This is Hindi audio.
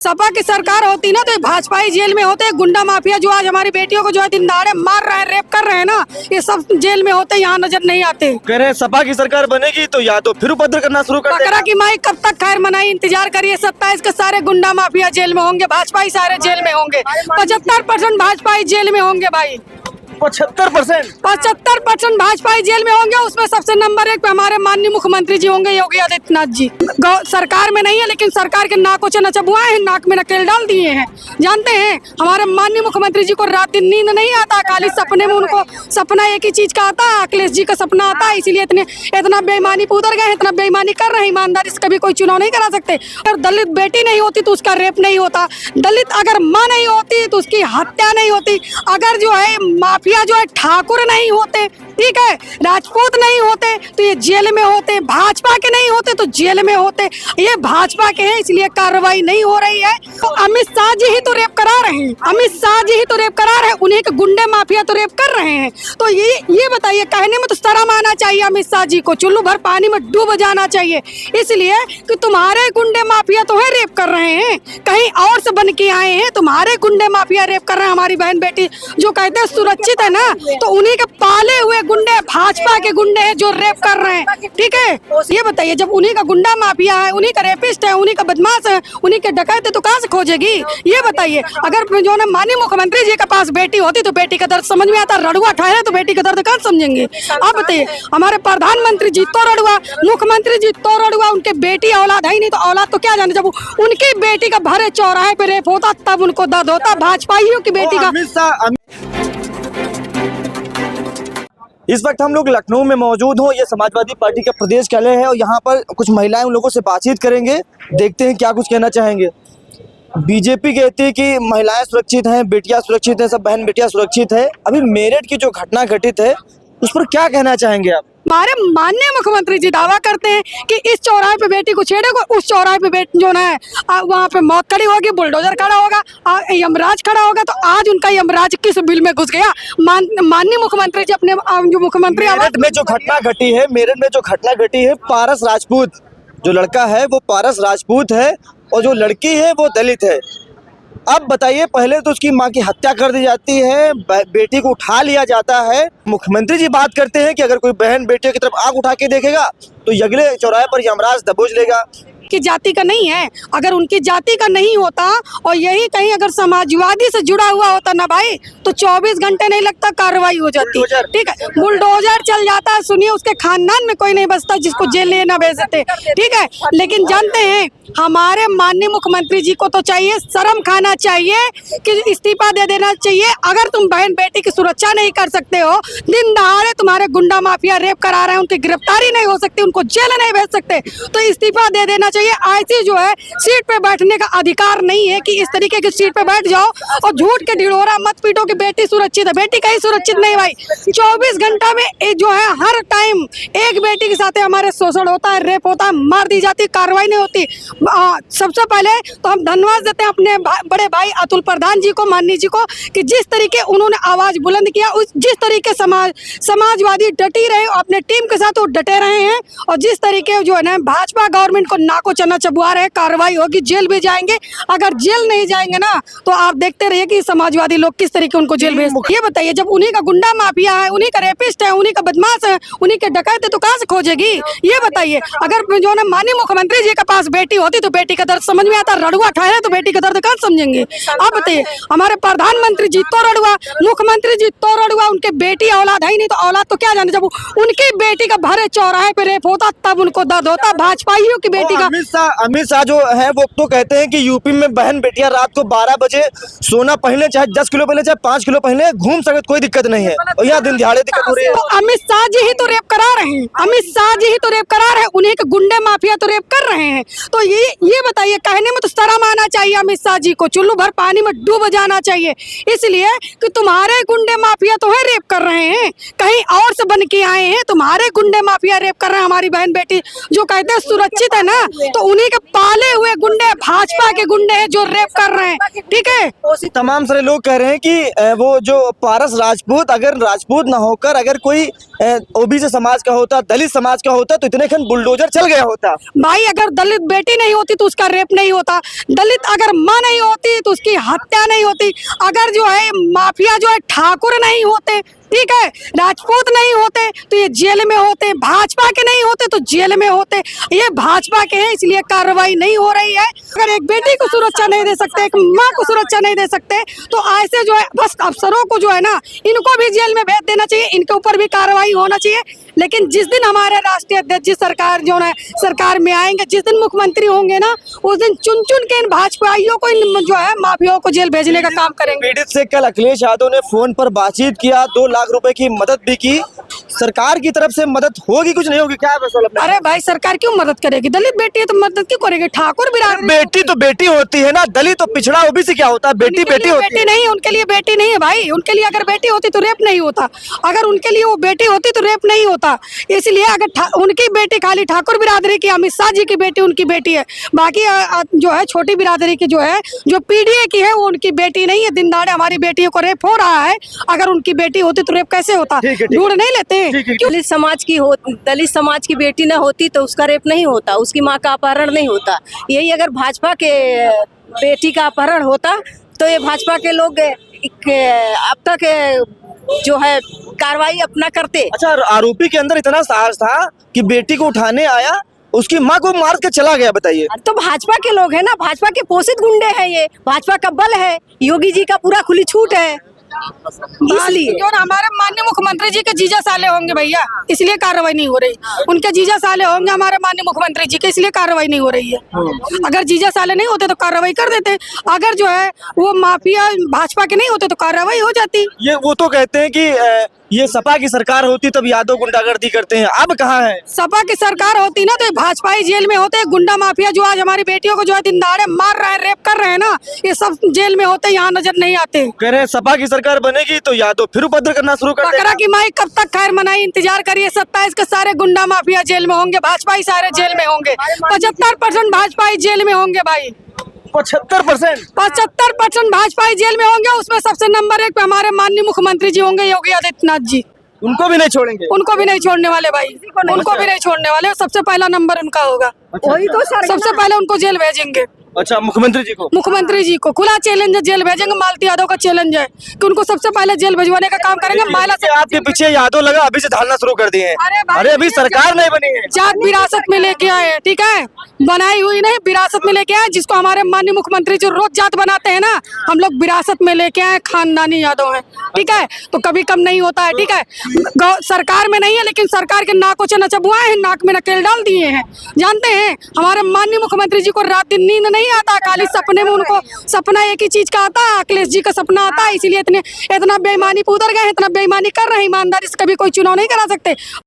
सपा की सरकार होती ना तो ये भाजपाई जेल में होते, गुंडा माफिया जो आज हमारी बेटियों को जो है दिन दहाड़े मार रहे हैं, रेप कर रहे हैं ना, ये सब जेल में होते, यहाँ नजर नहीं आते। कह रहे हैं सपा की सरकार बनेगी तो या तो फिर उपद्रव करना शुरू कर बकरा की माई कब तक खैर मनाई, इंतजार करिए। 27 के सारे गुंडा माफिया जेल में होंगे, भाजपाई सारे जेल में होंगे, 75% भाजपाई जेल में होंगे भाई, 75% भाजपाई जेल में होंगे। उसमें सबसे नंबर 1 पे हमारे माननीय मुख्यमंत्री जी होंगे, योगी आदित्यनाथ जी। सरकार में नहीं है लेकिन सरकार के नाकों से नचबुआए हैं, नाक में नकेल डाल दिए हैं। जानते हैं हमारे माननीय मुख्यमंत्री जी को रात दिन नींद नहीं आता, खाली सपने में उनको सपना एक ही चीज का आता है, अखिलेश जी का सपना आता है, इसीलिए इतना बेईमानी पे उतर गए, इतना बेईमानी कर रहे हैं। ईमानदारी से कभी कोई चुनाव नहीं करा सकते। अगर दलित बेटी नहीं होती तो उसका रेप नहीं होता, दलित अगर माँ नहीं होती तो उसकी हत्या नहीं होती, अगर जो है माफिया जो है ठाकुर नहीं होते, ठीक है, राजपूत नहीं होते तो ये जेल में होते, भाजपा के नहीं होते तो जेल में होते। ये भाजपा के हैं इसलिए कार्रवाई नहीं हो रही है। तो अमित शाह जी ही तो रेप करा रहे हैं, अमित शाह जी ही तो रेप करा रहे हैं, उन्हीं के गुंडे माफिया तो रेप कर रहे हैं। तो ये बताइए, कहने में तो शर्म आना चाहिए अमित शाह जी को, चुल्लू भर पानी में डूब जाना चाहिए, इसलिए कि तुम्हारे गुंडे माफिया तो है रेप कर रहे हैं, कहीं और से बन के आए हैं, तुम्हारे गुंडे माफिया रेप कर रहे हैं। हमारी बहन बेटी जो कहते हैं सुरक्षित है ना, तो उन्हीं के पाले हुए गुंडे भाजपा के गुंडे हैं जो रेप कर रहे हैं, ठीक है। ये बताइए, जब उन्हीं का गुंडा माफिया है, उन्हीं का रेपिस्ट है, उन्हीं का बदमाश है, उन्हीं के डकैत है, तो कहाँ से खोजेगी? ये बताइए, अगर जो है माननीय मुख्यमंत्री जी के पास बेटी होती तो बेटी का दर्द समझ में आता, रड़ुआ ठहरे तो बेटी का दर्द कहाँ समझेंगे? आप बताइए, हमारे प्रधानमंत्री जी तो रड़ुआ, मुख्यमंत्री जी तो रड़ुआ, उनके बेटी औलाद है ही नहीं तो औलाद तो क्या जाने। जब उनकी बेटी का भरे चौराहे पे रेप होता तब उनको दर्द होता, भाजपाइयों की बेटी का। इस वक्त हम लोग लखनऊ में मौजूद हो, ये समाजवादी पार्टी का प्रदेश कार्यालय है और यहाँ पर कुछ महिलाएं उन लोगों से बातचीत करेंगे, देखते हैं क्या कुछ कहना चाहेंगे। बीजेपी कहती है कि महिलाएं सुरक्षित हैं, बेटियां सुरक्षित हैं, सब बहन बेटियां सुरक्षित है। अभी मेरठ की जो घटना घटित है उस पर क्या कहना चाहेंगे आप? हमारे माननीय मुख्यमंत्री जी दावा करते हैं कि इस चौराहे पे बेटी को छेड़ेगा, उस चौराहे पे बेटी जो है वहाँ पे मौत खड़ी होगी, बुलडोजर खड़ा होगा, यमराज खड़ा होगा। तो आज उनका यमराज किस बिल में घुस गया? माननीय मुख्यमंत्री जी अपने जो मुख्यमंत्री मेरठ में जो घटना घटी है, मेरठ में जो घटना घटी है, पारस राजपूत जो लड़का है वो पारस राजपूत है और जो लड़की है वो दलित है। अब बताइए, पहले तो उसकी मां की हत्या कर दी जाती है, बेटी को उठा लिया जाता है। मुख्यमंत्री जी बात करते हैं कि अगर कोई बहन बेटियों की तरफ आंख उठा के देखेगा तो अगले चौराहे पर यमराज दबोच लेगा। की जाति का नहीं है, अगर उनकी जाति का नहीं होता और यही कहीं अगर समाजवादी से जुड़ा हुआ होता ना भाई, तो 24 घंटे नहीं लगता, कार्रवाई हो जाती, ठीक है, बुलडोजर चल जाता है। सुनिए, उसके खानदान में कोई नहीं बचता जिसको जेल ले ना भेज देते, ठीक है। लेकिन जानते हैं हमारे माननीय मुख्यमंत्री जी को तो चाहिए, शर्म खाना चाहिए कि इस्तीफा दे देना चाहिए। अगर तुम बहन बेटी की सुरक्षा नहीं कर सकते हो, दिन दहाड़े तुम्हारे गुंडा माफिया रेप करा रहे हैं, उनकी गिरफ्तारी नहीं हो सकती, उनको जेल नहीं भेज सकते, तो इस्तीफा दे देना चाहिए। ऐसी जो है सीट पे बैठने का अधिकार नहीं है कि इस तरीके की सीट पे बैठ जाओ और झूठ के ढिढोरा मत पीटो कि बेटी सुरक्षित है। बेटी कहीं सुरक्षित नहीं भाई, 24 घंटा में जो है हर टाइम एक बेटी के साथ हमारे शोषण होता है, रेप होता है, मार दी जाती, कार्रवाई नहीं होती। सबसे पहले तो हम धन्यवाद देते हैं अपने बड़े भाई अतुल प्रधान जी को, माननीय जी को, कि जिस तरीके उन्होंने आवाज बुलंद किया, जिस तरीके समाजवादी डटी रहे, अपने टीम के साथ वो डटे रहे हैं, और जिस तरीके जो है ना भाजपा गवर्नमेंट को नाको चना चबुआ रहे, कार्रवाई होगी, जेल भी जाएंगे। अगर जेल नहीं जाएंगे ना तो आप देखते रहिए कि समाजवादी लोग किस तरीके उनको जेल भेजते। ये बताइए, जब उन्हीं का गुंडा माफिया है, उन्हीं का रेपिस्ट है, उन्हीं का बदमाश है, उन्हीं के डकैत है, तो कहाँ से खोजेगी? ये बताइए, अगर जो है माननीय मुख्यमंत्री जी के पास बेटी होती तो बेटी का दर्द समझ में आता, रड़ुआ ठहरे तो बेटी का दर्द कहाँ समझेंगे? आप बताइए, हमारे प्रधानमंत्री जी तो रड़ुआ, मुख्यमंत्री जी तो रड़ुआ, उनके बेटी औलाद है ही नहीं तो औलाद तो क्या जाने। जब उनकी बेटी का भरे चौराहे पे रेप होता तब उनको दर्द होता, भाजपाइयों की बेटी का। अमित शाह जो है वो तो कहते हैं कि यूपी में बहन बेटियां रात को 12 बजे सोना पहले, चाहे 10 किलो पहले, चाहे 5 किलो पहले, घूम सकते, कोई दिक्कत नहीं है, और यहाँ दिन दिहाड़े दिक्कत हो रही है। तो अमित शाह जी ही तो रेप करा रहे हैं, अमित शाह जी ही तो रेप करा रहे हैं, उन्हीं के गुंडे माफिया तो रेप कर रहे हैं। तो ये बताइए, कहने में तो शर्म आना चाहिए अमित शाह जी को, चुल्लू भर पानी में डूब जाना चाहिए, इसलिए कि तुम्हारे गुंडे माफिया तो है रेप कर रहे हैं, कहीं और से बन के आए हैं, तुम्हारे गुंडे माफिया रेप कर रहे हैं। हमारी बहन बेटी जो कहते हैं सुरक्षित है ना, तो उन्हीं के पाले हुए गुंडे भाजपा के गुंडे हैं जो रेप कर रहे हैं, ठीक है। तमाम सारे लोग कह रहे हैं कि वो जो पारस राजपूत, अगर राजपूत ना होकर अगर कोई ओबीसी समाज का होता, दलित समाज का होता, तो इतने खन बुलडोजर चल गया होता। भाई अगर दलित बेटी नहीं होती तो उसका रेप नहीं होता, दलित अगर माँ नहीं होती तो उसकी हत्या नहीं होती, अगर जो है माफिया जो है ठाकुर नहीं होते, ठीक है, राजपूत नहीं होते तो ये जेल में होते, भाजपा के नहीं होते तो जेल में होते। ये भाजपा के हैं इसलिए कार्रवाई नहीं हो रही है। अगर एक बेटी को सुरक्षा नहीं दे सकते, एक माँ को सुरक्षा नहीं दे सकते, तो ऐसे जो है बस अफसरों को जो है ना, इनको भी जेल में भेज देना चाहिए, इनके ऊपर भी कार्रवाई होना चाहिए। लेकिन जिस दिन हमारे राष्ट्रीय अध्यक्ष जी सरकार जो है सरकार में आएंगे, जिस दिन मुख्यमंत्री होंगे ना, उस दिन चुन चुन के इन भाजपाइयों को, इन जो है माफियाओं को जेल भेजने का काम करेंगे। पीड़ित से कल अखिलेश यादव ने फोन पर बातचीत किया, 2 लाख रुपए की मदद भी की। सरकार की तरफ से मदद होगी कुछ नहीं होगी, क्या है मसला? अरे भाई सरकार क्यों मदद करेगी? दलित बेटी है तो मदद क्यों करेगी? ठाकुर बिरादरी बेटी तो बेटी होती है ना, दलित तो पिछड़ा ओबीसी क्या होता है? बेटी बेटी होती बेटी है। नहीं, उनके लिए बेटी नहीं है भाई। उनके लिए अगर बेटी होती तो रेप नहीं होता, अगर उनके लिए वो बेटी होती तो रेप नहीं होता। इसलिए अगर उनकी बेटी खाली ठाकुर बिरादरी की, अमित शाह जी की बेटी उनकी बेटी है, बाकी जो है छोटी बिरादरी की जो है, जो पीडीए की है, वो उनकी बेटी नहीं है। दिन दहाड़े हमारी बेटियों को रेप हो रहा है, अगर उनकी बेटी होती तो रेप कैसे होता? ठीक है। ढूंढ नहीं लेते? दलित समाज की बेटी ना होती तो उसका रेप नहीं होता, उसकी माँ का अपहरण नहीं होता। यही अगर भाजपा के बेटी का अपहरण होता तो ये भाजपा के लोग अब तक जो है कार्रवाई अपना करते। अच्छा, आरोपी के अंदर इतना साहस था कि बेटी को उठाने आया, उसकी माँ को मार के चला गया, बताइए। तो भाजपा के लोग हैं ना, भाजपा के पोषित गुंडे हैं, ये भाजपा का बल है, योगी जी का पूरा खुली छूट है, इसलिए जो हमारे माननीय मुख्यमंत्री जी के जीजा साले होंगे भैया, इसलिए कार्रवाई नहीं हो रही। उनके जीजा साले होंगे हमारे माननीय मुख्यमंत्री जी के, इसलिए कार्रवाई नहीं हो रही है। अगर जीजा साले नहीं होते तो कार्रवाई कर देते, अगर जो है वो माफिया भाजपा के नहीं होते तो कार्रवाई हो जाती। ये वो तो कहते हैं कि ये सपा की सरकार होती तब यादव गुंडागर्दी करते हैं, अब कहाँ है? सपा की सरकार होती ना तो ये भाजपा ही जेल में होते। गुंडा माफिया जो आज हमारी बेटियों को जो है दिन दहाड़े मार रहे हैं, रेप कर रहे हैं ना, ये सब जेल में होते, यहाँ नजर नहीं आते। कह रहे हैं सपा की सरकार बनेगी तो यादव फिर उपद्रव करना शुरू कर बकरा देगा। की माई कब तक खैर मनाई, इंतजार करिए। 27 के सारे गुंडा माफिया जेल में होंगे, भाजपा ही सारे जेल में होंगे, 75% भाजपा ही जेल में होंगे भाई, 75%। 75% भाजपा ही जेल में होंगे। उसमें सबसे नंबर 1 पे हमारे माननीय मुख्यमंत्री जी होंगे, योगी आदित्यनाथ जी। उनको भी नहीं छोड़ेंगे? उनको भी नहीं छोड़ने वाले भाई, उनको भी नहीं छोड़ने वाले। सबसे पहला नंबर उनका होगा, वही तो सर, सबसे पहले उनको जेल भेजेंगे। अच्छा, मुख्यमंत्री जी को? मुख्यमंत्री जी को खुला चैलेंज है, जेल भेजेंगे। मालती यादव का चैलेंज है कि उनको सबसे पहले जेल भिजवाने का काम करेंगे। महिला कि आपके पीछे यादव लगा, अभी से ढालना शुरू कर दिए हैं। भाई, अरे अभी सरकार नहीं बनी है। जात विरासत में लेके आए, ठीक है, बनाई हुई नहीं, विरासत में लेके आए, जिसको हमारे माननीय मुख्यमंत्री जो रोज जात बनाते हैं ना, हम लोग विरासत में लेके आए, खानदानी यादव है, ठीक है, तो कभी कम नहीं होता है, ठीक है। सरकार में नहीं है लेकिन सरकार के नाकों से नचबुआए हैं, नाक में नकेल डाल दिए हैं। जानते हैं हमारे माननीय मुख्यमंत्री जी को रात दिन नींद नहीं आता, खाली सपने में उनको सपना एक ही चीज का आता है, अखिलेश जी का सपना आता है, इसीलिए इतना बेईमानी पे उतर गए, इतना बेईमानी कर रहे हैं। ईमानदारी से कभी कोई चुनाव नहीं करा सकते।